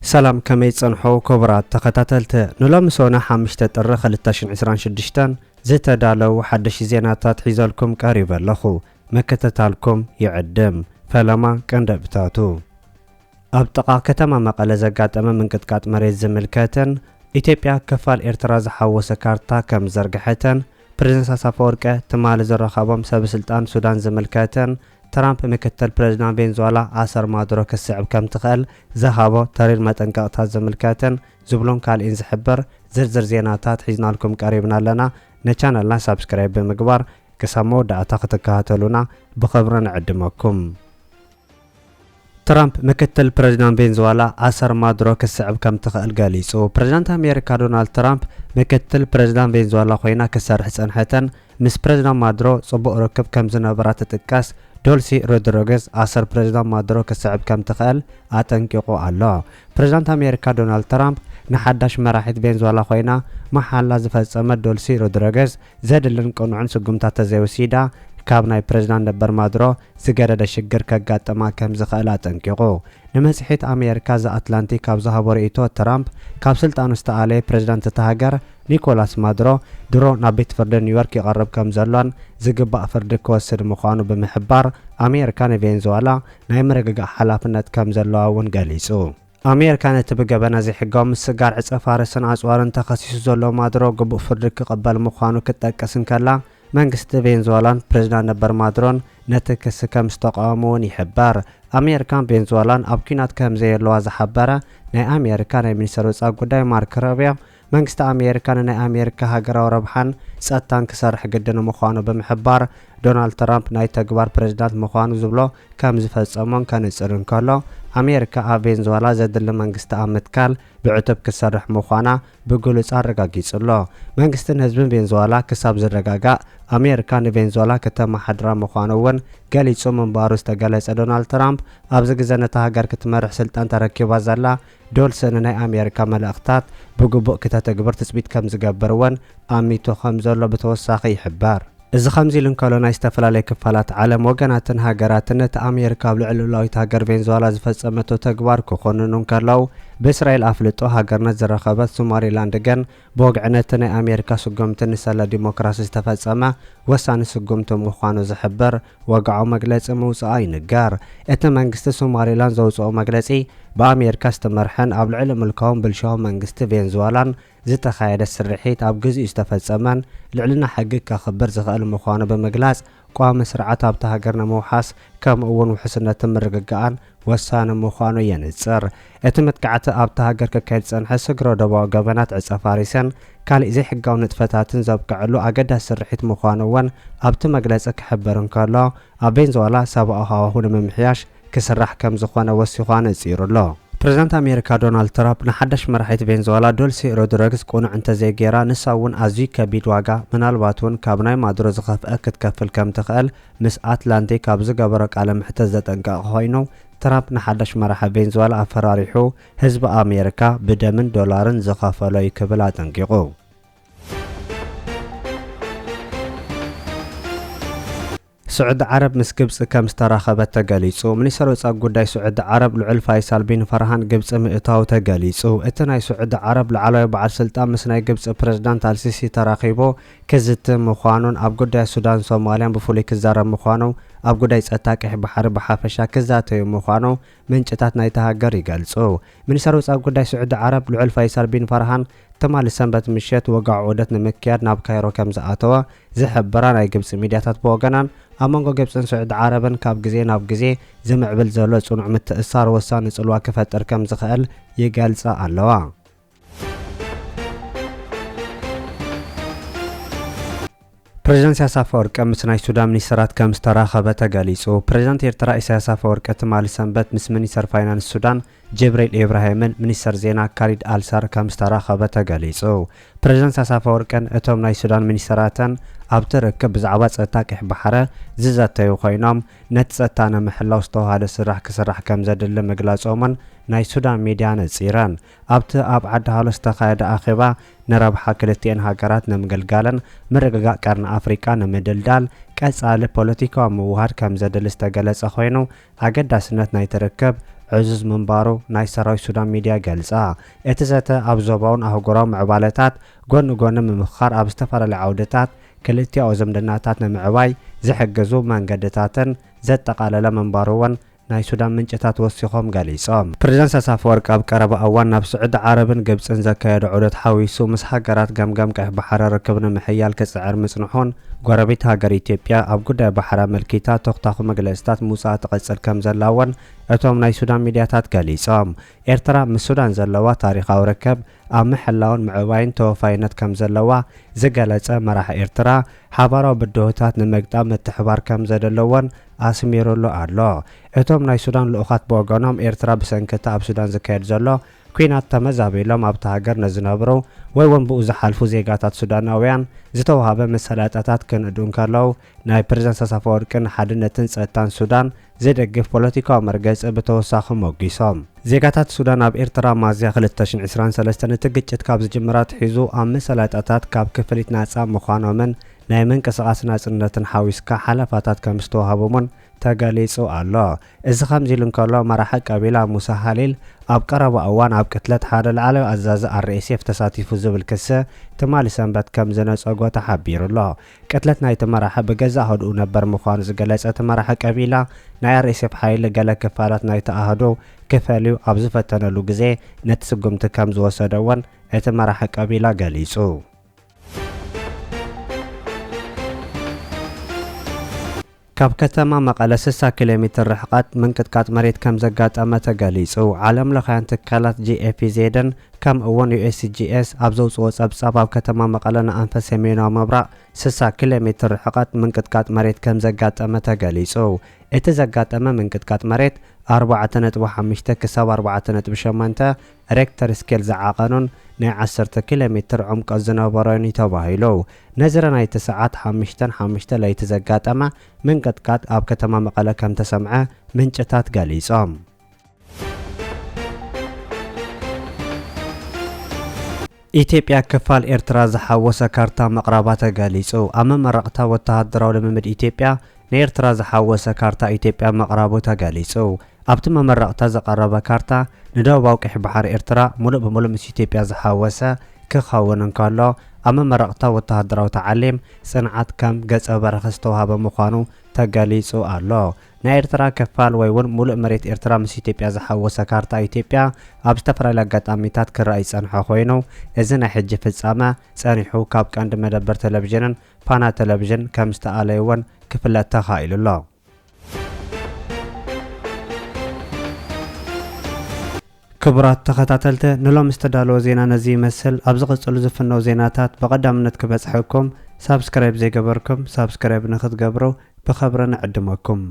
سلام كمي تصنحو كبرات تخطاتلت نلوم سونا حامشت طر 2026 زتدالو حدش زيناتات حيزالكم قريب لخو مكتتالكم يعدم فلما كندبتاتو ابتقا كتما مقاله زقاطمه منقطقاط مريت زملكتن ኢትዮጵያ كفال ኤርትራ ዝሓወሰ ካርታ ከም ዘርግሐተን ፕሬዝዳንት አሳፈወርቂ ተማለ ዘረኻቦም ሰበስልጣን ሱዳን ዘመልከተን ትራምፕ ምክትል ፕሬዝዳንት ቬንዙዌላ አሰር ማድሮ ከስዕብ ከም ትኽእል ዘሃቦ ተሪር መጠንቀቅታት ዘመልከተን ዝብሎም ካልእን ዝሕበር ዝርዝር ዜናታት ሒዝናልኩም ቀሪብና ኣለና ነቻናልና ሳብስክራይብ ብምግባር ክሳብ መወዳእታ ክትከታተሉና ብኽብሪ ንዕድመኩም ትራምፕ ምክትል ፕሬዝዳንት ቬንዙዌላ አሰር ማድሮ ከስዕብ ከም ትኽእል ገሊጹ ፕሬዝዳንት አሜሪካ ዶናልድ ትራምፕ ምክትል ፕሬዝዳንት ቬንዙዌላ ኮይና ክሰርሕ ጸንሐተን ምስ ፕሬዝዳንት ማድሮ ጽቡቕ ርክብ ከም ዝነበራ ትጥቃስ ዶልሲ ሮድሪጌዝ አሰር ፕሬዝዳንት ማድሮ ከስዕብ ከም ትኽእል አጠንቂቁ ኣሎ ፕሬዝዳንት አሜሪካ ዶናልድ ትራምፕ ንሓዳሽ መራሒት ቬንዙዌላ ኮይና መሓላ ዝፈጸመት ዶልሲ ሮድሪጌዝ ዘድልን ቅኑዕን ስጉምታት ተዘይወሲዳ ካብ ናይ ፕሬዝዳንት ነበር ማድሮ ዝገደደ ሽግር ከጋጠማ ከም ዝኽእል አጠንቂቁ ንመጽሔት አሜሪካ ዘአትላንቲክ ካብ ዝሃቦ ርእይቶ ትራምፕ ካብ ስልጣኑ ዝተኣለየ ፕሬዝዳንት ተሃገር ኒኮላስ ማድሮ ድሮ ናብ ቤት ፍርዲ ኒውዮርክ ይቐርብ ከም ዘሎን ዝግባእ ፍርዲ ክወስድ ምዃኑ ብምሕባር አሜሪካ ንቬንዙዌላ ናይ ምርግጋእ ሓላፍነት ከም ዘለዋ እውን ገሊጹ አሜሪካ ነቲ ብገበና ዘይሕጋዊ ምስጋር ዕፀ ፋርስን ኣጽዋርን ተኸሲሱ ዘሎ ማድሮ ግቡእ ፍርዲ ክቕበል ምዃኑ ክትጠቅስን ከላ መንግስቲ ቬንዙዌላን ፕሬዝዳንት ነበር ማድሮን ነቲ ክስ ከም ዝተቃወሙውን ይሕበር አሜሪካን ቬንዙዌላን ኣብ ኩናት ከም ዘየለዋ ዝሓበረ ናይ አሜሪካ ናይ ሚኒስትር ወፃኢ ጉዳይ ማርክ ሩቢዮ መንግስቲ አሜሪካ ናይ አሜሪካ ሃገራዊ ረብሓን ጸጥታን ክሰርሕ ግድን ምዃኑ ብምሕባር ዶናልድ ትራምፕ ናይ ተግባር ፕሬዝዳንት ምዃኑ ዝብሎ ከም ዝፈጸሞን ከንጽርን ከሎ አሜሪካ ኣብ ቬንዙዌላ ዘድሊ መንግስቲ ኣብ ምትካል ብዕቱብ ክሰርሕ ምዃና ብግሉጽ ኣረጋጊጹሎ መንግስትን ህዝብን ቬንዙዌላ ክሳብ ዝረጋጋእ አሜሪካ ንቬንዙዌላ ከተመሓድራ ምዃኑ እውን ገሊጹ ምንባሩ ዝተገለጸ ዶናልድ ትራምፕ ኣብዚ ግዜ ነታ ሃገር ክትመርሕ ስልጣን ተረኪባ ዘላ ዶልሲ ንናይ አሜሪካ መልእኽታት ብግቡእ ክተተግብር ትፅቢት ከም ዝገብር እውን ኣሚቱ ከም ዘሎ ብተወሳኺ ይሕበር እዚ ከምዚ ኢሉ እንከሎ ናይ ዝተፈላለየ ክፋላት ዓለም ወገናትን ሃገራትን ነቲ አሜሪካ ኣብ ልዕሊ ሉዓላዊት ሃገር ቬንዙዌላ ዝፈጸመቶ ተግባር ክኾንኑ ከለዉ ብእስራኤል ኣፍልጦ ሃገርነት ዝረኸበት ሶማሊላንድ ግን ብወግዕነት ናይ አሜሪካ ስጉምቲ ንሰለ ዲሞክራሲ ዝተፈጸመ ወሳኒ ስጉምቲ ምዃኑ ዝሕብር ወግዓዊ መግለፂ ምውፅኣ ይንገር እቲ መንግስቲ ሶማሊላንድ ዘውፅኦ መግለፂ በአሜሪካ ዝተመርሐን ኣብ ልዕሊ ምልካውን ብልሻዊ መንግስቲ ቬንዙዌላን ዝተኻየደ ስርሒት ኣብ ግዚኡ ዝተፈጸመን ልዕልና ሕጊ ከኽብር ዝኽእል ምዃኑ ብምግላጽ ቋሚ ስርዓት ኣብቲ ሃገር ንምውሓስ ከምኡ እውን ውሕስነትን ምርግጋእን ወሳኒ ምዃኑ የንጽር እቲ መጥቃዕቲ ኣብቲ ሃገር ክካየድ ጸንሐ ስግሮ ደባዊ ገበናት ዕፀ ፋሪስን ካልእ ዘይሕጋዊ ንጥፈታትን ዘብቅዕሉ ኣገዳሲ ስርሒት ምዃኑ እውን ኣብቲ መግለፂ ክሕብር እንከሎ ኣብ ቬንዙዌላ ሰብኣዊ ሃዋህው ንምምሕያሽ ክስራሕ ከም ዝኾነ ወሲኹ ነጺሩሎ ፕሬዝዳንት አሜሪካ ዶናልድ ትራምፕ ንሓዳሽ መራሒት ቬንዙዌላ ዶልሲ ሮድሪጌዝ ቁኑዕ እንተዘይገይራ ንሳ እውን ኣዝዩ ከቢድ ዋጋ ምናልባት እውን ካብ ናይ ማድሮ ዝኸፍአ ክትከፍል ከም ትኽእል ምስ አትላንቲክ ኣብ ዝገበሮ ቃለ ምሕተት ዘጠንቀቐ ኮይኑ ትራምፕ ንሓዳሽ መራሒ ቬንዙዌላ ኣፈራሪሑ ህዝቢ አሜሪካ ብደምን ዶላርን ዝኸፈሎ ይክብል ኣጠንቂቑ سعود عرب مس ግብጽ ከም ዝተራኸበት ተገሊጹ ሚኒስትር ወጻኢ ጉዳይ ስዑድ ዓረብ ልዑል ፋይሳል ቢን ፈርሃን ግብጽ ምእታው ተገሊጹ እቲ ናይ ስዑድ ዓረብ ላዕለዋይ በዓል ስልጣን ምስ ናይ ግብጽ ፕሬዝዳንት አልሲሲ ተራኺቦ ክዝትም ምዃኑን ኣብ ጉዳይ ሱዳን ሶማልያን ብፍሉይ ክዛረብ ምዃኑ ኣብ ጉዳይ ጸጥታ ቀይሕ ባሕሪ ብሓፈሻ ክዛተዩ ምዃኑ ምንጭታት ናይቲ ሃገር ይገልጹ ሚኒስትር ወጻኢ ጉዳይ ስዑድ ዓረብ ልዑል ፋይሳል ቢን ፈርሃን ተማሊ ሰንበት ምሸት ወጋዕ ዑደት ንምክያድ ናብ ካይሮ ከም ዝኣተወ ዝሕብራ ናይ ግብጽ ሚድያታት ብወገናን ኣብ መንጎ ግብጽን ስዑድ ዓረብን ካብ ግዜ ናብ ግዜ ዝምዕብል ዘሎ ጽኑዕ ምትእስሳር ወሳኒ ጽልዋ ክፈጥር ከም ዝኽእል ይገልጻ ኣለዋ ፕሬዝዳንት ኢሳያስ አፈወርቂ ምስ ናይ ሱዳን ሚኒስትራት ከም ዝተራኸበ ተገሊጹ ፕሬዝዳንት ኤርትራ ኢሳያስ አፈወርቂ ትማሊ ሰንበት ምስ ሚኒስትር ፋይናንስ ሱዳን ጅብሪል ኢብራሂምን ሚኒስትር ዜና ካሊድ አልሳር ከም ዝተራኸበ ተገሊጹ ፕሬዝዳንት ኢሳያስ አፈወርቂን እቶም ናይ ሱዳን ሚኒስትራትን ኣብቲ ርክብ ብዛዕባ ጸጥታ ቀይሕ ባሕሪ ዝዘተዩ ኮይኖም ነቲ ጸጥታ ንምሕላው ዝተዋሃደ ስራሕ ክስራሕ ከም ዘድሊ ምግላጾምን ናይ ሱዳን ሚድያ ነጺረን ኣብቲ ኣብ ዓዲ ሃሎ ዝተኻየደ ኣኼባ ንረብሓ ክልቲአን ሃገራት ንምግልጋልን ምርግጋእ ቀርኒ ኣፍሪቃ ንምድልዳል ቀጻሊ ፖለቲካዊ ምውሃድ ከም ዘድሊ ዝተገለጸ ኮይኑ ኣገዳስነት ናይ ትርክብ ዕዙዝ ምንባሩ ናይ ሰራዊት ሱዳን ሚድያ ገልጻ እቲ ዘተ ኣብ ዞባውን ኣህጉራዊ ምዕባለታት ጎኒ ጎኒ ምምኽኻር ኣብ ዝተፈላለዩ ዓውድታት ክልቲኦ ዝምድናታት ንምዕባይ ዝሕግዙ መንገድታትን ዘጠቃለለ ምንባሩ እውን ናይ ሱዳን ምንጭታት ወሲኾም ገሊጾም ፕሬዝዳንት ኢሳያስ አፈወርቂ ኣብ ቀረባ እዋን ናብ ስዑድ ዓረብን ግብፅን ዘካየደ ዑደት ሓዊሱ ምስ ሃገራት ገምገም ቀይሕ ባሕሪ ርክብ ንምሕያል ክጽዕር ምጽንሑን ጎረቤት ሃገር ኢትዮጵያ ኣብ ጉዳይ ባሕሪ ኣመልኪታ ተኽታኹ መግለጽታት ምውፃእ ትቕጽል ከም ዘላውን እቶም ናይ ሱዳን ሚድያታት ገሊጾም ኤርትራ ምስ ሱዳን ዘለዋ ታሪኻዊ ርክብ ኣብ ምሕላውን ምዕባይን ተወፋይነት ከም ዘለዋ ዝገለጸ መራሒ ኤርትራ ሓባራዊ ብድሆታት ንምግጣም ምትሕባር ከም ዘደለዎን ኣስሚሩሉ ኣሎ እቶም ናይ ሱዳን ልኡኻት ብወገኖም ኤርትራ ብሰንኪታ ኣብ ሱዳን ዝካየድ ዘሎ ኩናት ተመዛቢሎም ኣብቲ ሃገር ነዝነብሩ ወይ እውን ብኡ ዝሓልፉ ዜጋታት ሱዳናውያን ዝተዋሃበ መሰላጠታት ክንእድኡን ከለዉ ናይ ፕሬዝዳንት ኢሳያስ አፈወርቂን ሓድነትን ጸጥታን ሱዳን ዝደግፍ ፖለቲካዊ መርገፂ ብተወሳኺ ሞጊሶም ዜጋታት ሱዳን ኣብ ኤርትራ ሚያዝያ 2023 እቲ ግጭት ካብ ዝጅምራ ትሒዙ ኣብ መሰላጠታት ካብ ክፍሊት ናጻ ምዃኖምን ናይ ምንቅስቓስ ናጽነትን ሓዊስካ ሓላፋታት ከም ዝተዋሃቦምን ተገሊጹ ኣሎ እዚ ከምዚ ኢሉ እንከሎ መራሒ ቀቢላ ሙሳ ሃሊል ኣብ ቀረባ እዋን ኣብ ቅትለት ሓደ ላዕለዋይ ኣዛዚ RSF ተሳቲፉ ዝብል ክሲ ትማሊ ሰንበት ከም ዝነፀጎ ተሓቢሩሎ ቅትለት ናይቲ መራሒ ብገዛ ህድኡ ነበር ምዃኑ ዝገለጸ እቲ መራሒ ቀቢላ ናይ RSF ሓይሊ ገለ ክፋላት ናይቲ ኣህዶ ክፈልዩ ኣብ ዝፈተነሉ ግዜ ነቲ ስጉምቲ ከም ዝወሰደ እውን እቲ መራሒ ቀቢላ ገሊጹ ካብ ከተማ መቐለ 60 ኪሎ ሜትር ርሕቀት ምንቅጥቃጥ መሬት ከም ዘጋጠመ ተገሊጹ ዓለም ለኻያን ትካላት GFZ-ን ከም እውን USGS ኣብ ዘውፅኦ ጸብጻብ ኣብ ከተማ መቐለ ንኣንፈት ሰሜናዊ ምብራቕ 60 ኪሎ ሜትር ርሕቀት ምንቅጥቃጥ መሬት ከም ዘጋጠመ ተገሊጹ እቲ ዘጋጠመ ምንቅጥቃጥ መሬት 4.5 ክሳብ 4.8 ሬክተር ስኬል ዝዓቐኑን ናይ 10 ኪሎ ሜትር ዕምቆት ዝነበሮን ተባሂሉ ነዝረ ናይቲ ሰዓት 5:05 ለይቲ ዘጋጠመ ምንቅጥቃጥ ኣብ ከተማ መቐለ ከም ተሰምዐ ምንጭታት ገሊጾም ኢትዮጵያ ክፋል ኤርትራ ዝሓወሰ ካርታ መቕረባ ተገሊጹ ኣብ መመረቕታ ወተሃደራዊ ልምምድ ኢትዮጵያ ንኤርትራ ዝሓወሰ ካርታ ኢትዮጵያ መቕረቡ ተገሊጹ ኣብቲ መመረቕታ ዘቐረበ ካርታ ንደቡባዊ ቀይሕ ባሕሪ ኤርትራ ሙሉእ ብምሉእ ምስ ኢትዮጵያ ዝሓወሰ ክኸውን እንከሎ ኣብ መመረቕታ ወተሃደራዊ ተዓሊም ጽንዓት ከም ገጸ በረኸ ዝተዋሃበ ምዃኑ ተገሊጹ ኣሎ ናይ ኤርትራ ክፋል ወይ እውን ሙሉእ መሬት ኤርትራ ምስ ኢትዮጵያ ዝሓወሰ ካርታ ኢትዮጵያ ኣብ ዝተፈላለዩ ኣጋጣሚታት ክረኣይ ጸንሐ ኮይኑ እዚ ናይ ሕጂ ፍጻመ ጸኒሑ ካብ ቀንዲ መደበር ቴሌቭዥንን ፓና ቴሌቭዥን ከም ዝተኣለየ እውን ክፍለጥ ተኻኢሉሎ ክቡራት ተኸታተልቲ ንሎም ዝተዳለወ ዜና ነዚ ይመስል ኣብ ዝቕጽሉ ዝፍነው ዜናታት በቐዳምነት ክበጽሐኩም ሳብስክራይብ ዘይገበርኩም ሳብስክራይብ ንኽትገብሩ ብኸብሪ ንዕድመኩም